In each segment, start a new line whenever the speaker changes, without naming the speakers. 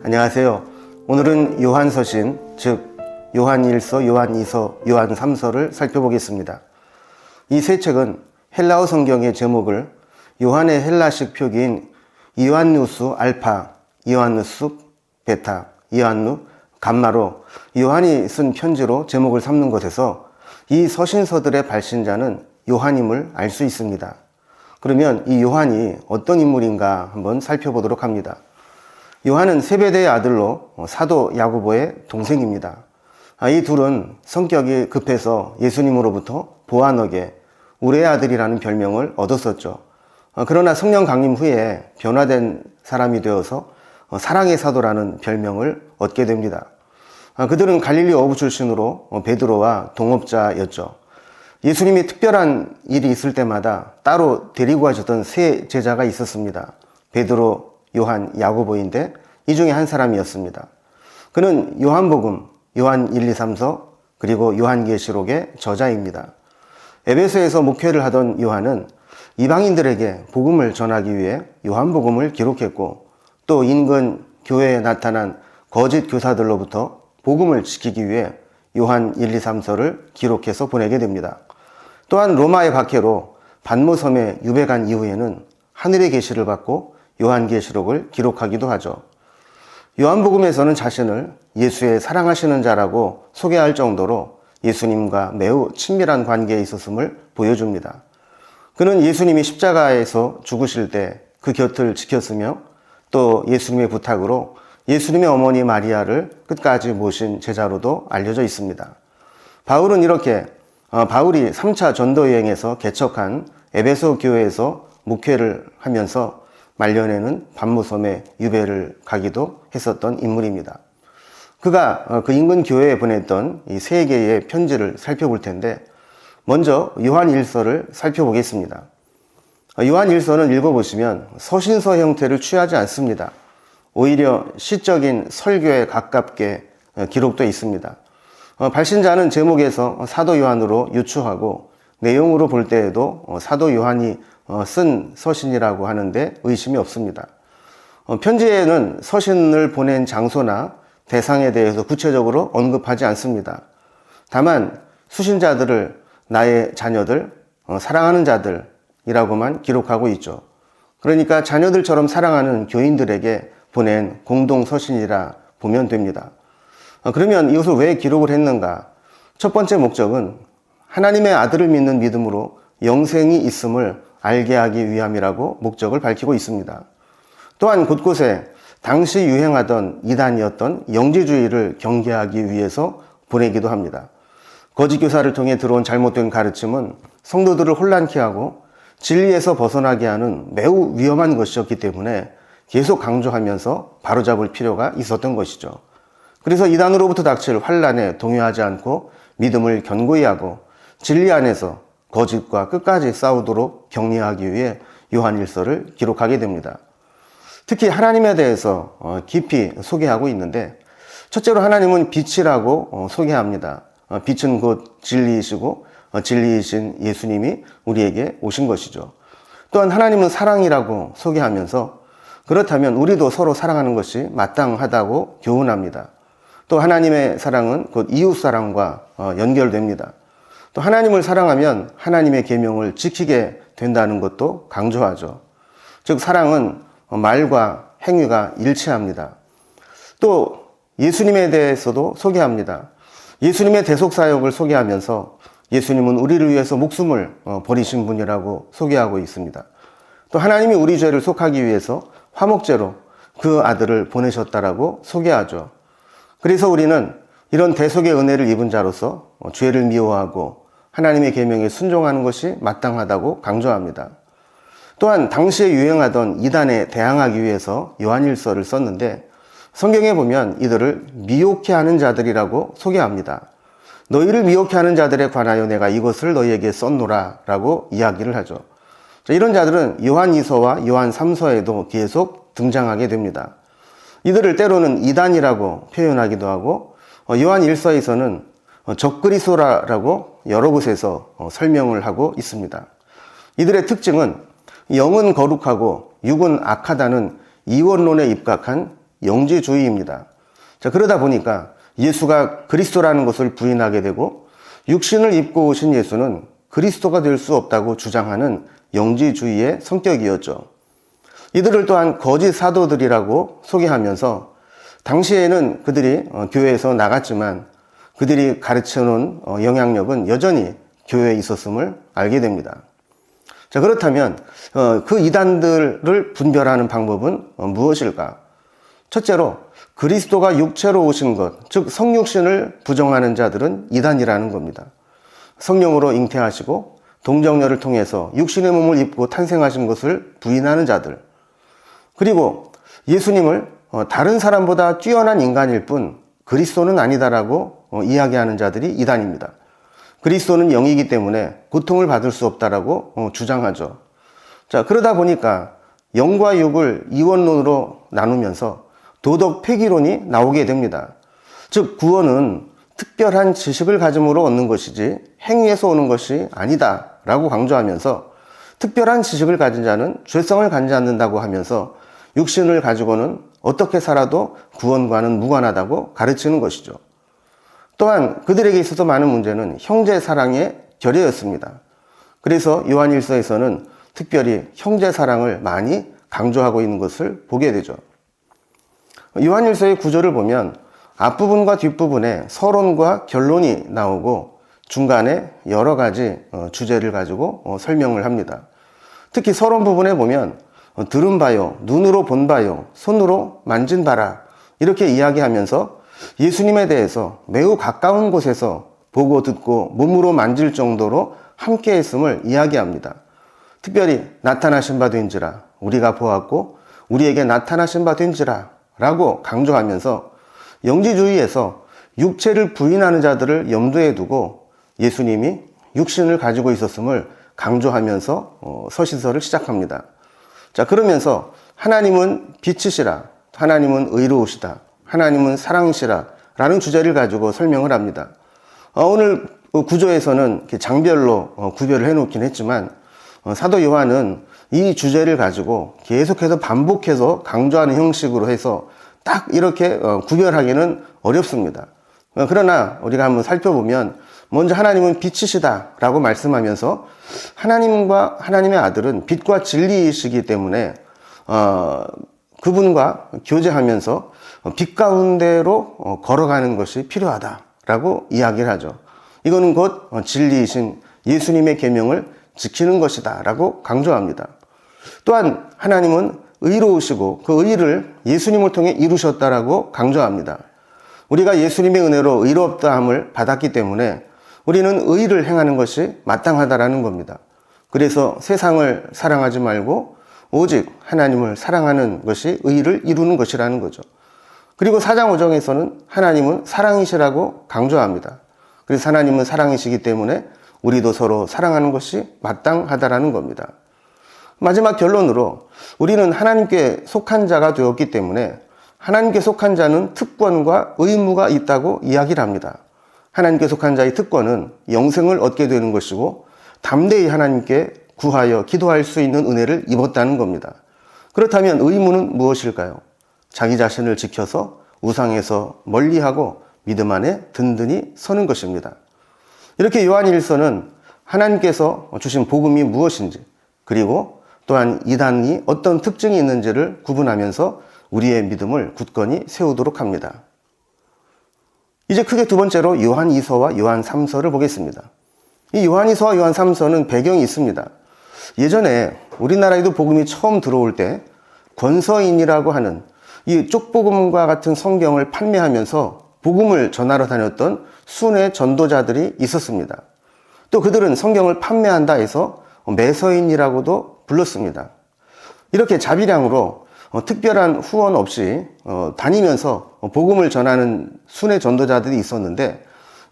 안녕하세요. 오늘은 요한서신, 즉 요한1서, 요한2서, 요한3서를 살펴보겠습니다. 이 세 책은 헬라어 성경의 제목을 요한의 헬라식 표기인 이오안누스 알파, 이오안누스 베타, 이오안누 감마로 요한이 쓴 편지로 제목을 삼는 것에서 이 서신서들의 발신자는 요한임을 알 수 있습니다. 그러면 이 요한이 어떤 인물인가 한번 살펴보도록 합니다. 요한은 세베대의 아들로 사도 야고보의 동생입니다. 이 둘은 성격이 급해서 예수님으로부터 보아너게 우레의 아들이라는 별명을 얻었었죠. 그러나 성령 강림 후에 변화된 사람이 되어서 사랑의 사도라는 별명을 얻게 됩니다. 그들은 갈릴리 어부 출신으로 베드로와 동업자였죠. 예수님이 특별한 일이 있을 때마다 따로 데리고 가셨던 세 제자가 있었습니다. 베드로, 요한, 야고보인데 이 중에 한 사람이었습니다. 그는 요한복음, 요한 1, 2, 3서 그리고 요한계시록의 저자입니다. 에베소에서 목회를 하던 요한은 이방인들에게 복음을 전하기 위해 요한복음을 기록했고 또 인근 교회에 나타난 거짓 교사들로부터 복음을 지키기 위해 요한 1, 2, 3서를 기록해서 보내게 됩니다. 또한 로마의 박해로 반모섬에 유배간 이후에는 하늘의 계시를 받고 요한계시록을 기록하기도 하죠. 요한복음에서는 자신을 예수의 사랑하시는 자라고 소개할 정도로 예수님과 매우 친밀한 관계에 있었음을 보여줍니다. 그는 예수님이 십자가에서 죽으실 때 그 곁을 지켰으며 또 예수님의 부탁으로 예수님의 어머니 마리아를 끝까지 모신 제자로도 알려져 있습니다. 바울은 이렇게 바울이 3차 전도 여행에서 개척한 에베소 교회에서 목회를 하면서 말년에는 반모섬에 유배를 가기도 했었던 인물입니다. 그가 그 인근 교회에 보냈던 이 세 개의 편지를 살펴볼 텐데 먼저 요한 1서를 살펴보겠습니다. 요한 1서는 읽어보시면 서신서 형태를 취하지 않습니다. 오히려 시적인 설교에 가깝게 기록되어 있습니다. 발신자는 제목에서 사도 요한으로 유추하고 내용으로 볼 때에도 사도 요한이 쓴 서신이라고 하는데 의심이 없습니다. 편지에는 서신을 보낸 장소나 대상에 대해서 구체적으로 언급하지 않습니다. 다만 수신자들을 나의 자녀들, 사랑하는 자들이라고만 기록하고 있죠. 그러니까 자녀들처럼 사랑하는 교인들에게 보낸 공동 서신이라 보면 됩니다. 그러면 이것을 왜 기록을 했는가? 첫 번째 목적은 하나님의 아들을 믿는 믿음으로 영생이 있음을 알게 하기 위함이라고 목적을 밝히고 있습니다. 또한 곳곳에 당시 유행하던 이단이었던 영지주의를 경계하기 위해서 보내기도 합니다. 거짓 교사를 통해 들어온 잘못된 가르침은 성도들을 혼란케 하고 진리에서 벗어나게 하는 매우 위험한 것이었기 때문에 계속 강조하면서 바로잡을 필요가 있었던 것이죠. 그래서 이단으로부터 닥칠 환란에 동요하지 않고 믿음을 견고히 하고 진리 안에서 거짓과 끝까지 싸우도록 격려하기 위해 요한 1서를 기록하게 됩니다. 특히 하나님에 대해서 깊이 소개하고 있는데 첫째로 하나님은 빛이라고 소개합니다. 빛은 곧 진리이시고 진리이신 예수님이 우리에게 오신 것이죠. 또한 하나님은 사랑이라고 소개하면서 그렇다면 우리도 서로 사랑하는 것이 마땅하다고 교훈합니다. 또 하나님의 사랑은 곧 이웃사랑과 연결됩니다. 또 하나님을 사랑하면 하나님의 계명을 지키게 된다는 것도 강조하죠. 즉 사랑은 말과 행위가 일치합니다. 또 예수님에 대해서도 소개합니다. 예수님의 대속사역을 소개하면서 예수님은 우리를 위해서 목숨을 버리신 분이라고 소개하고 있습니다. 또 하나님이 우리 죄를 속하기 위해서 화목제로 그 아들을 보내셨다라고 소개하죠. 그래서 우리는 이런 대속의 은혜를 입은 자로서 죄를 미워하고 하나님의 계명에 순종하는 것이 마땅하다고 강조합니다. 또한 당시에 유행하던 이단에 대항하기 위해서 요한1서를 썼는데 성경에 보면 이들을 미혹해 하는 자들이라고 소개합니다. 너희를 미혹해 하는 자들에 관하여 내가 이것을 너희에게 썼노라 라고 이야기를 하죠. 이런 자들은 요한2서와 요한3서에도 계속 등장하게 됩니다. 이들을 때로는 이단이라고 표현하기도 하고 요한1서에서는 적그리스도라고 여러 곳에서 설명을 하고 있습니다. 이들의 특징은 영은 거룩하고 육은 악하다는 이원론에 입각한 영지주의입니다. 자, 그러다 보니까 예수가 그리스도라는 것을 부인하게 되고 육신을 입고 오신 예수는 그리스도가 될 수 없다고 주장하는 영지주의의 성격이었죠. 이들을 또한 거짓 사도들이라고 소개하면서 당시에는 그들이 교회에서 나갔지만 그들이 가르쳐놓은 영향력은 여전히 교회에 있었음을 알게 됩니다. 자, 그렇다면 그 이단들을 분별하는 방법은 무엇일까? 첫째로 그리스도가 육체로 오신 것, 즉 성육신을 부정하는 자들은 이단이라는 겁니다. 성령으로 잉태하시고 동정녀를 통해서 육신의 몸을 입고 탄생하신 것을 부인하는 자들, 그리고 예수님을 다른 사람보다 뛰어난 인간일 뿐 그리스도는 아니다라고 이야기하는 자들이 이단입니다. 그리스도는 영이기 때문에 고통을 받을 수 없다라고 주장하죠. 자, 그러다 보니까 영과 육을 이원론으로 나누면서 도덕 폐기론이 나오게 됩니다. 즉 구원은 특별한 지식을 가짐으로 얻는 것이지 행위에서 오는 것이 아니다라고 강조하면서 특별한 지식을 가진 자는 죄성을 갖지 않는다고 하면서 육신을 가지고는 어떻게 살아도 구원과는 무관하다고 가르치는 것이죠. 또한 그들에게 있어서 많은 문제는 형제 사랑의 결여였습니다. 그래서 요한일서에서는 특별히 형제 사랑을 많이 강조하고 있는 것을 보게 되죠. 요한일서의 구조를 보면 앞부분과 뒷부분에 서론과 결론이 나오고 중간에 여러 가지 주제를 가지고 설명을 합니다. 특히 서론 부분에 보면 들은 바요, 눈으로 본 바요, 손으로 만진 바라 이렇게 이야기하면서 예수님에 대해서 매우 가까운 곳에서 보고 듣고 몸으로 만질 정도로 함께 했음을 이야기합니다. 특별히 나타나신 바 된지라 우리가 보았고 우리에게 나타나신 바 된지라 라고 강조하면서 영지주의에서 육체를 부인하는 자들을 염두에 두고 예수님이 육신을 가지고 있었음을 강조하면서 서신서를 시작합니다. 자, 그러면서 하나님은 빛이시라, 하나님은 의로우시다, 하나님은 사랑이시라 라는 주제를 가지고 설명을 합니다. 오늘 구조에서는 이렇게 장별로 구별을 해놓긴 했지만 사도 요한은 이 주제를 가지고 계속해서 반복해서 강조하는 형식으로 해서 딱 이렇게 구별하기는 어렵습니다. 그러나 우리가 한번 살펴보면 먼저 하나님은 빛이시다 라고 말씀하면서 하나님과 하나님의 아들은 빛과 진리이시기 때문에 그분과 교제하면서 빛 가운데로 걸어가는 것이 필요하다라고 이야기를 하죠. 이거는 곧 진리이신 예수님의 계명을 지키는 것이다 라고 강조합니다. 또한 하나님은 의로우시고 그 의를 예수님을 통해 이루셨다라고 강조합니다. 우리가 예수님의 은혜로 의롭다함을 받았기 때문에 우리는 의를 행하는 것이 마땅하다라는 겁니다. 그래서 세상을 사랑하지 말고 오직 하나님을 사랑하는 것이 의를 이루는 것이라는 거죠. 그리고 4장 5장에서는 하나님은 사랑이시라고 강조합니다. 그래서 하나님은 사랑이시기 때문에 우리도 서로 사랑하는 것이 마땅하다라는 겁니다. 마지막 결론으로 우리는 하나님께 속한 자가 되었기 때문에 하나님께 속한 자는 특권과 의무가 있다고 이야기를 합니다. 하나님께 속한 자의 특권은 영생을 얻게 되는 것이고 담대히 하나님께 구하여 기도할 수 있는 은혜를 입었다는 겁니다. 그렇다면 의무는 무엇일까요? 자기 자신을 지켜서 우상에서 멀리하고 믿음 안에 든든히 서는 것입니다. 이렇게 요한일서는 하나님께서 주신 복음이 무엇인지 그리고 또한 이단이 어떤 특징이 있는지를 구분하면서 우리의 믿음을 굳건히 세우도록 합니다. 이제 크게 두 번째로 요한 2서와 요한 3서를 보겠습니다. 이 요한 2서와 요한 3서는 배경이 있습니다. 예전에 우리나라에도 복음이 처음 들어올 때 권서인이라고 하는 이 쪽복음과 같은 성경을 판매하면서 복음을 전하러 다녔던 순회 전도자들이 있었습니다. 또 그들은 성경을 판매한다 해서 매서인이라고도 불렀습니다. 이렇게 자비량으로 특별한 후원 없이 다니면서 복음을 전하는 순회 전도자들이 있었는데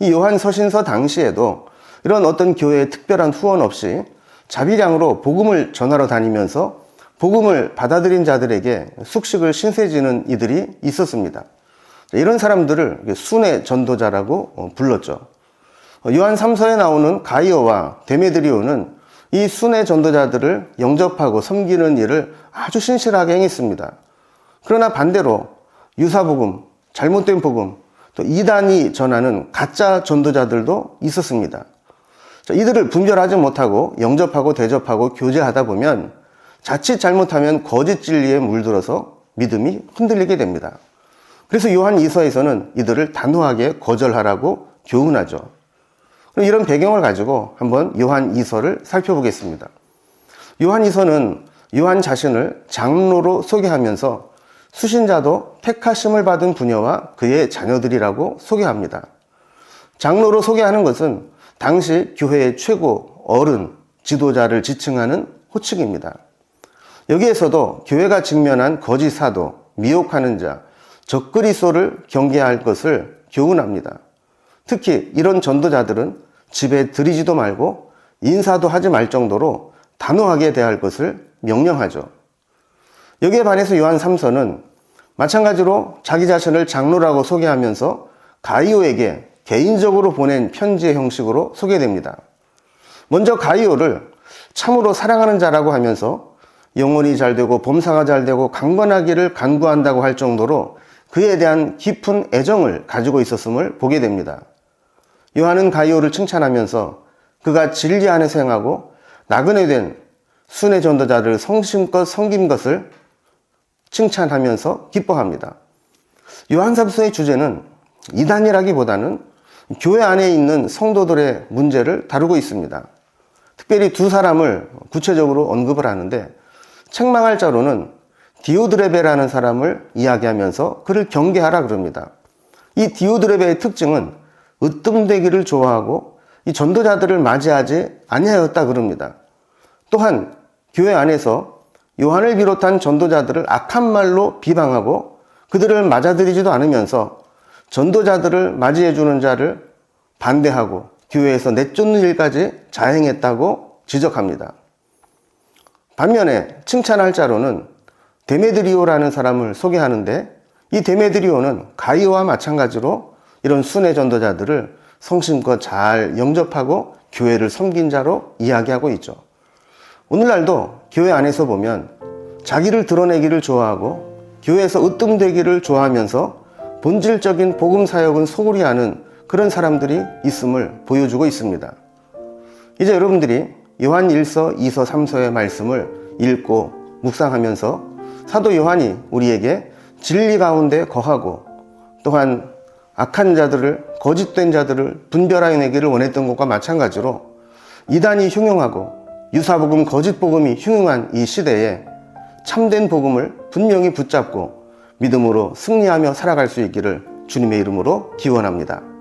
이 요한 서신서 당시에도 이런 어떤 교회의 특별한 후원 없이 자비량으로 복음을 전하러 다니면서 복음을 받아들인 자들에게 숙식을 신세지는 이들이 있었습니다. 이런 사람들을 순회 전도자라고 불렀죠. 요한 3서에 나오는 가이오와 데메드리오는 이 순회 전도자들을 영접하고 섬기는 일을 아주 신실하게 행했습니다. 그러나 반대로 유사복음, 잘못된 복음, 또 이단이 전하는 가짜 전도자들도 있었습니다. 이들을 분별하지 못하고 영접하고 대접하고 교제하다 보면 자칫 잘못하면 거짓 진리에 물들어서 믿음이 흔들리게 됩니다. 그래서 요한 2서에서는 이들을 단호하게 거절하라고 교훈하죠. 이런 배경을 가지고 한번 요한 2서를 살펴보겠습니다. 요한 2서는 요한 자신을 장로로 소개하면서 수신자도 택하심을 받은 부녀와 그의 자녀들이라고 소개합니다. 장로로 소개하는 것은 당시 교회의 최고 어른, 지도자를 지칭하는 호칭입니다. 여기에서도 교회가 직면한 거짓 사도, 미혹하는 자, 적그리스도를 경계해야 할 것을 교훈합니다. 특히 이런 전도자들은 집에 들이지도 말고 인사도 하지 말 정도로 단호하게 대할 것을 명령하죠. 여기에 반해서 요한 3서는 마찬가지로 자기 자신을 장로라고 소개하면서 가이오에게 개인적으로 보낸 편지의 형식으로 소개됩니다. 먼저 가이오를 참으로 사랑하는 자라고 하면서 영혼이 잘되고 범사가 잘되고 강건하기를 간구한다고 할 정도로 그에 대한 깊은 애정을 가지고 있었음을 보게 됩니다. 요한은 가이오를 칭찬하면서 그가 진리 안에서 행하고 나그네 된 순회 전도자를 성심껏 섬긴 것을 칭찬하면서 기뻐합니다. 요한 3서의 주제는 이단이라기보다는 교회 안에 있는 성도들의 문제를 다루고 있습니다. 특별히 두 사람을 구체적으로 언급을 하는데 책망할 자로는 디오드레베라는 사람을 이야기하면서 그를 경계하라 그럽니다. 이 디오드레베의 특징은 으뜸되기를 좋아하고 이 전도자들을 맞이하지 아니하였다 그럽니다. 또한 교회 안에서 요한을 비롯한 전도자들을 악한 말로 비방하고 그들을 맞아들이지도 않으면서 전도자들을 맞이해주는 자를 반대하고 교회에서 내쫓는 일까지 자행했다고 지적합니다. 반면에 칭찬할 자로는 데메드리오라는 사람을 소개하는데 이 데메드리오는 가이오와 마찬가지로 이런 순회 전도자들을 성심껏 잘 영접하고 교회를 섬긴 자로 이야기하고 있죠. 오늘날도 교회 안에서 보면 자기를 드러내기를 좋아하고 교회에서 으뜸되기를 좋아하면서 본질적인 복음 사역은 소홀히 하는 그런 사람들이 있음을 보여주고 있습니다. 이제 여러분들이 요한 1서, 2서, 3서의 말씀을 읽고 묵상하면서 사도 요한이 우리에게 진리 가운데 거하고 또한 악한 자들을, 거짓된 자들을 분별해내기를 원했던 것과 마찬가지로 이단이 흉흉하고 유사복음, 거짓복음이 흉흉한 이 시대에 참된 복음을 분명히 붙잡고 믿음으로 승리하며 살아갈 수 있기를 주님의 이름으로 기원합니다.